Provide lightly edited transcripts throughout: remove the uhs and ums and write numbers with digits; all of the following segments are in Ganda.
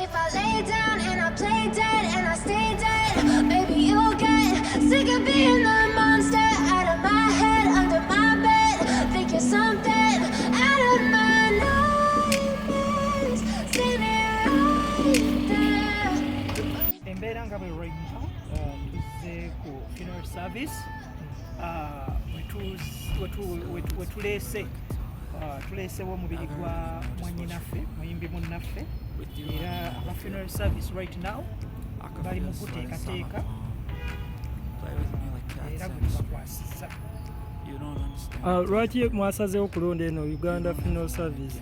if I lay down and I play dead and I stay dead, maybe you'll get sick of being the monster out of my head, under my bed. Think you're something out of my nightmares. See me right there. Embeera nga bwe right now tuzze ku funeral service tuleesewo omubiri gwa mwannyinaffe muyimbi munnaffe era aba funeral service right now bali mu kuteekateeka era gwe tubakwasizza. Lwaki mwasazeewo okulonda eno Uganda Funeral Service?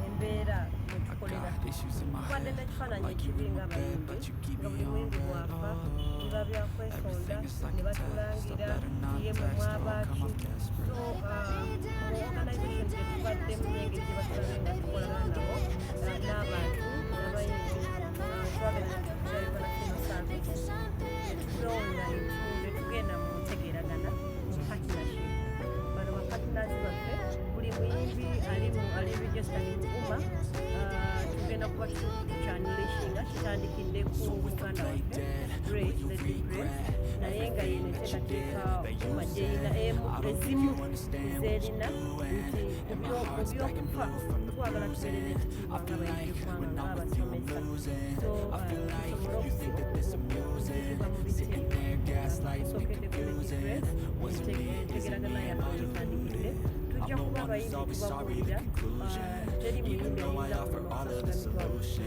Embeera mutukolera tubadde n'ekifaananyi ekibi nga bayimbi nga buli muyimbi bwafa biba byakwesonda ne batulangira ye mu mwabaaki so organisation tetubaddemu n'engeri gye batulabe nga tukolana nabo n'abantu n'abayimbi tulowola netugenda mu ntegeeragana mu partnership bano bapartners baffe buli muyimbi ali registered mu UMA tugenda kuba tukyanilishinga kitandikidde ku muganda waffe Grace naye nga yeno eteekateeka UMA gyeyina ezimu zerina nti ku byokufa twagala tubeere n'ekitiibwa nga bayimbikwanga ng'abasomesa so tusobole okuzibwa mu bitsokedde ku Lady Grace entegeragana yaffe tutandikidde tujja kuba abayimbi tubabuulira teri muyimbi ayinza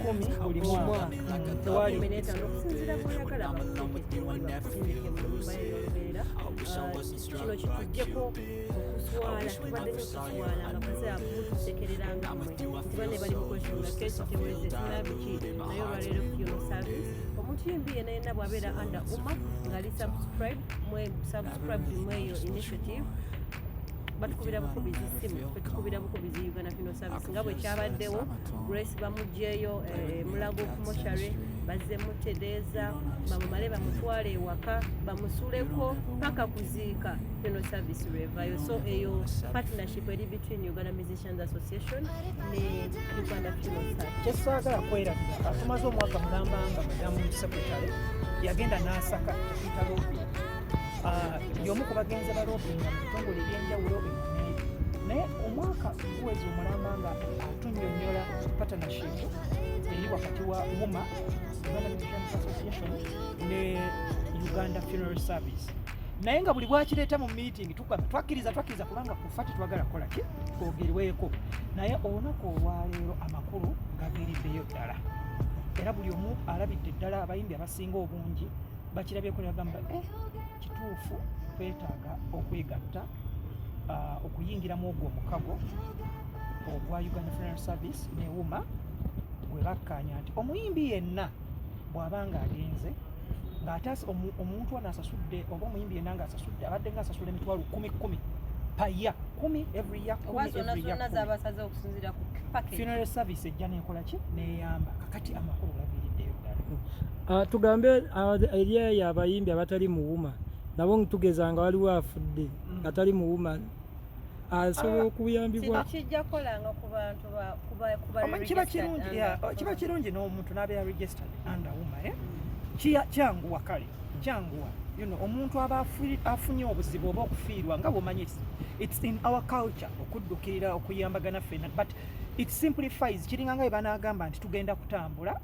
kumi buli mwaka tewali okusinziira bw'oyagala bakubeera kino kitujjeko okuswala tubadde n'okuswala nga kaseera tusekereranga mmwe tibane bali mukwesonga kesi teweze sinabiki naye olwaleero funeral service omuntu yembi yena yenna bw'abeera under UMA ng'ali subscribed mweyo initiative batukubira bukubizi simu betukubira bukubizi Uganda Funeral Service nga bwe kyabaddewo Grace bamugjeeyo Mulago kumoshare bazze mutereeza bamumale bamutwale ewaka bamusuleko paka kuziika Funeral Service revayo so eyo partnership eri between Uganda Musicians Association ne Uganda Funeral Service. Kyesaagala kwerabira tumaze omwaka mulamba nga madamu secretary yagenda n'asaka tekuyita loobi y'omu ku bagenzi baloopinga mu bitongole ebyenjawulo naye omwaka guwezi omulamba nga atunnyonnyola partnership eri wakati wa UMA Uganda Musicians Association ne Uganda Funeral Service naye nga buli bwakireeta mu meeting twakkiriza kubanga kufa tetwagala kukola ki twogerweko naye olunaku olwaleero amakulu gaviiriddeyo ddala era buli omu alabidde ddala abayimbi abasinga obungi bakirabyeko ne bagamba kituufu twetaaga okwegatta okuyingiramu ogwo omukago ogwa Uganda Funeral Service ne UMA bwe bakkaanya nti omuyimbi yenna bw'abanga agenze ng'ate omuntu ono asasudde oba omuyimbi yenna ng'asasudde abadde ng'asasula emitwalo 10 paya 10 every year 10 z'abasaze okusinziira ku package Funeral Service ejja neekola ki neeyamba kakati amakulu gaviiriddeyo ddala. Tugambe eri eyo abayimbi abatali mu UMA nabo tugeza nga waliwo afudde atali mu UMA asobola okuyambibwa kijja kolanga ku bantu kiba kirungi n'omuntu n'abeera registered under UMA kyanguwa kale kyanguwa omuntu aba afunye obuzibu oba okufiirwa nga bw'omanyi it's in our culture okuddukirira okuyambagana ffenna but it simplifies kiringa nga bwe banaagamba nti tugenda kutambula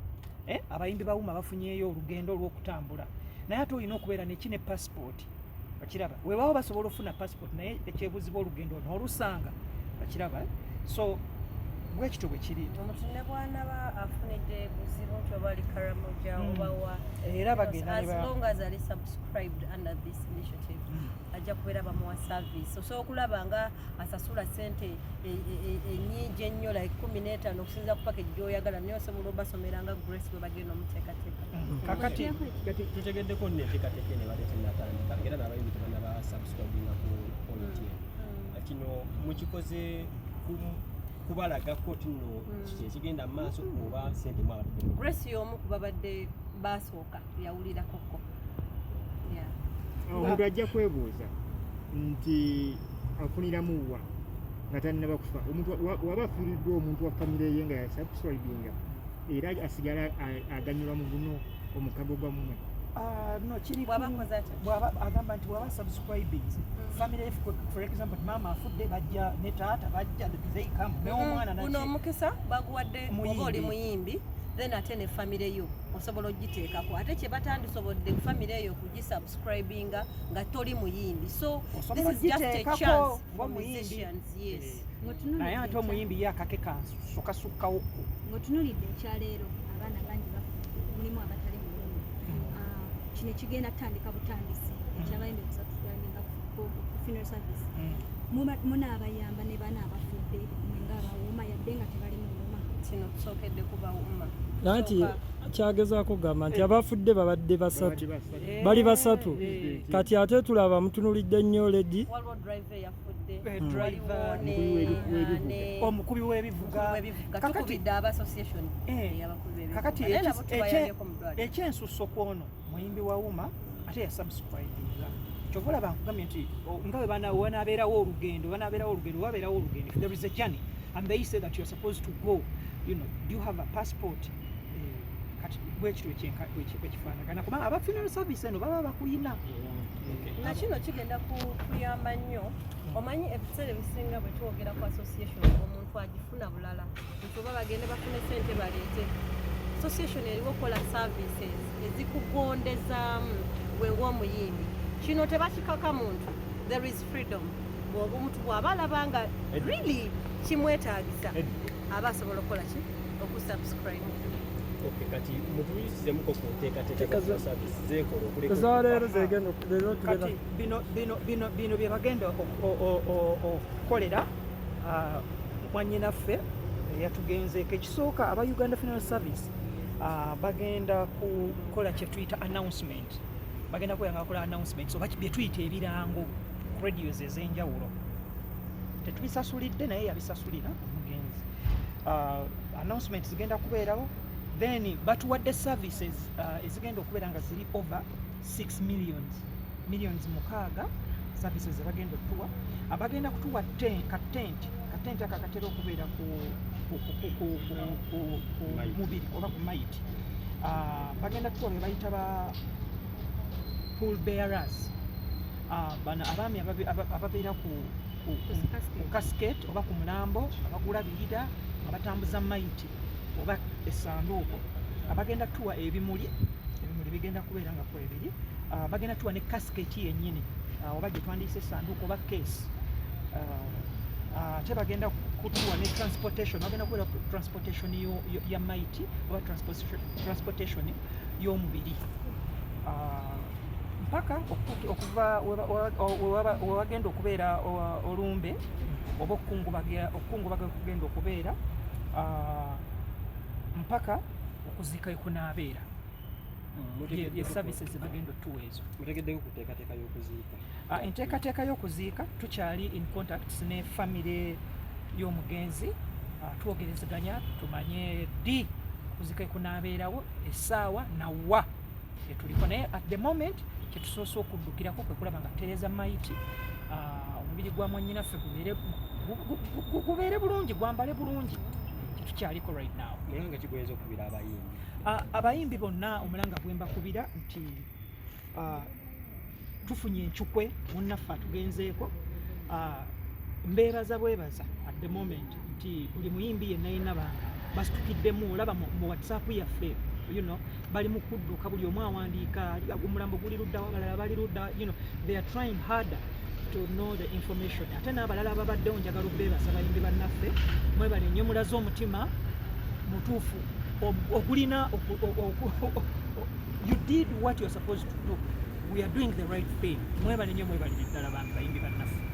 abayimbi ba UMA bafunyeeyo olugendo olw'okutambula naye ate olina okubeera nekine passport bakiraba weewaawo basobola okufuna passport naye ekyebuzibu olugendo n'olusanga bakiraba so bwekityo bwe kiri omuntu ne bw'anaba afunidde buzibu nti oba ali Karamoja obawa era bagenda as long as ali subscribed under this initiative ajja kubeera bamuwa service osobola okulaba nga asasula ssente ennyingi ennyo like 15 okusinza ku package gy'oyagala naye osobola obasomera nga Grace bwe bagenda omuteekateeka kakati tutegeddeko nneteekateeka ene baleete natandika era n'abayimbi tebanaba subscribinga ku volunteer kino mukikoze kubalagako tino kiki ekigenda mu maaso kuba ssente mwabadde Grace y'omu ku babadde basooka yawulirakoko. Omuntu ajja kwebuuza nti afuniramu wa nga tannaba kufa. Omuntu waba afiiriddwa omuntu wa famire ye nga yasubscribinga era asigala aganyulwa mu guno omukago gwa mumwe. No, kiri Bw'abakoze atya? agamba nti bwaba subscribing family for example mama afudde bajja ne taata bajja they come n'omwana Guno omukisa baguwadde Muyimbi. oba oli muyimbi then ate ne famire yo osobola ogiteekako ate kye batandisobodde ku famire yo kugisubscribinga nga toli muyimbi so this Osobola is just a ogiteekako chance for ng'omuyimbi. musicians yes naye ate omuyimbi ye akake kansukasukkawoku ng'otunuulidde ekyaleero abaana bangi bafudde mulimu abatali mulungi kino kigenda kutandika butandisi ekyabayimbi okusubscribinga ku funeral service munaabayamba ne bana abafudde nga abawuuma yadde nga tebali muwuuma kino tusookedde kubawuma Nanti kyagezaako kugamba nti abafudde babadde basatu bali basatu kati ate tulaba mutunulidde nnyo ledi waliwo driver yafudde driver, omukubi w'ebivuga tukubidde aba association kakati ekyensusso kwono muyimbi wa wuma ate yasubscribinga kyova olaba nkugambye nti nga wanabeerawo olugendo wabeerawo olugendo if there is a journey and they say that you are supposed to go do you have a passport kati bwekityo bwekifaanagana kubanga aba funeral service eno baba bakuyina na kino kigenda kuyamba nnyo omanyi ebiseera ebisinga bwe twogera ku association omuntu agifuna bulala nti oba bagende bafune ssente baleete association eriwo okukola services ezikugondezaamu gwe ng'omuyimbi kino tebakikaka muntu there is freedom bw'oba omuntu bw'aba alaba nga really kimwetaagisa aba asobola okukola ki okusubscribe kati mutuyisizemuko ku nteekateeka za service zeekola okuleka ezaleero zegenda kati bino bye bagenda okukolera mwannyinaffe yatugenzeeko ekisooka aba Uganda Funeral Service bagenda kukola kye tuyita announcement bagenda kukola announcements oba bye tuyita ebirango radios ez'enjawulo tetubisasulidde naye yabisasulira omugenzi announcement zigenda kubeerawo then batuwadde services ezigenda okubeera nga ziri over 6 millions 6 services zebagenda okutuwa abagenda kutuwa katenti akakatera okubeera ku mubiri oba ku maiti bagenda kutuwa bye bayita ba pool bearers bano abaami ababeera ku casket oba ku mulambo abagulabirira abatambuza maiti oba essanduuko abagenda tuwa ebimuli bigenda kubeera nga kwebiri bagenda tuwa ne casket yennyini oba gye twandiisa essanduuko oba case ate bagenda kutuwa ne transportation bagenda kubeera transportation ya maiti oba transportation y'omubiri mpaka okuva wewagenda okubeera olumbe oba okukungubaga kugenda okubeera mpaka okuziika ekunaabeera services zebagenda otuwa ezo mutegeddeko ku nteekateeka y'okuziika enteekateeka y'okuziika tukyali in contacts ne famire y'omugenzi twogerezeganya tumanye ddi okuziika ekunaabeerawo essaawa nawa etuliko naye at the moment kyetusoose okuddukirako kwe kulaba nga tereeza maiti omubiri gwa mwannyinaffe gubeere bulungi gwambale bulungi kyetukyaliko right now mulanga kigweza okubira abayimbi abayimbi bonna omulanga gwe mbakubira nti tufunye enkyukwe munnaffe atugenzeeko mbeebaza bwebaza at the moment nti buli muyimbi yenna yenna basitukiddemu olaba mu whatsapp yaffe bali mu kudduka buli omu awandiika omulambo guli ludda abalala bali ludda they are trying harder to know the information ate n'abalala ababaddewo njagala obeebaza bayimbi bannaffe mwebale nnyo mulaze omutima mutuufu ogulina you did what you are supposed to do we are doing the right thing mwebale nnyo mwebalire ddala bayimbi bannaffe